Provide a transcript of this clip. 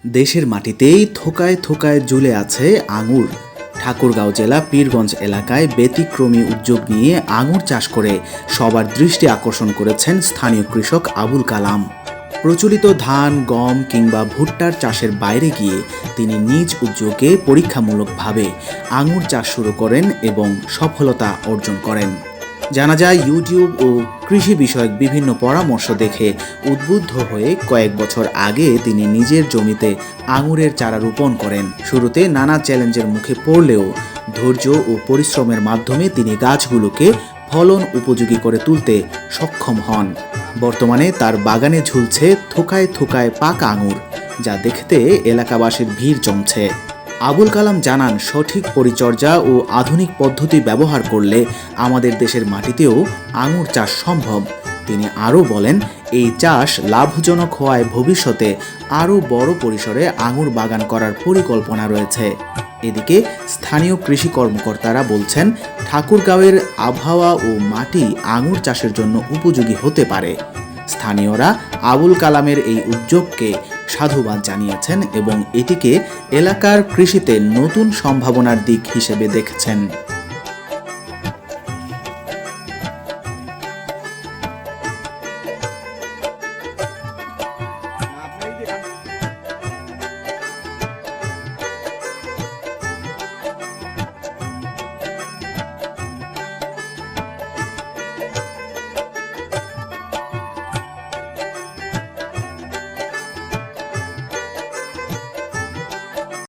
দেশের মাটিতেই থোকায় থোকায় ঝুলে আছে আঙুর। ঠাকুরগাঁও জেলা পীরগঞ্জ এলাকায় ব্যতিক্রমী উদ্যোগ নিয়ে আঙুর চাষ করে সবার দৃষ্টি আকর্ষণ করেছেন স্থানীয় কৃষক আবুল কালাম। প্রচলিত ধান, গম কিংবা ভুট্টার চাষের বাইরে গিয়ে তিনি নিজ উদ্যোগে পরীক্ষামূলকভাবে আঙুর চাষ শুরু করেন এবং সফলতা অর্জন করেন। জানা যায়, ইউটিউব ও কৃষি বিষয়ক বিভিন্ন পরামর্শ দেখে উদ্বুদ্ধ হয়ে কয়েক বছর আগে তিনি নিজের জমিতে আঙুরের চারা রোপণ করেন। শুরুতে নানা চ্যালেঞ্জের মুখে পড়লেও ধৈর্য ও পরিশ্রমের মাধ্যমে তিনি গাছগুলোকে ফলন উপযোগী করে তুলতে সক্ষম হন। বর্তমানে তার বাগানে ঝুলছে থোকায় থোকায় পাকা আঙুর, যা দেখতে এলাকাবাসীর ভিড় জমছে। আবুল কালাম জানান, সঠিক পরিচর্যা ও আধুনিক পদ্ধতি ব্যবহার করলে আমাদের দেশের মাটিতেও আঙুর চাষ সম্ভব। তিনি আরও বলেন, এই চাষ লাভজনক হওয়ায় ভবিষ্যতে আরও বড় পরিসরে আঙুর বাগান করার পরিকল্পনা রয়েছে। এদিকে স্থানীয় কৃষি কর্মকর্তারা বলছেন, ঠাকুরগাঁওয়ের আবহাওয়া ও মাটি আঙুর চাষের জন্য উপযোগী হতে পারে। স্থানীয়রা আবুল কালামের এই উদ্যোগকে সাধুবাদ জানিয়েছেন এবং এটিকে এলাকার কৃষিতে নতুন সম্ভাবনার দিক হিসেবে দেখছেন।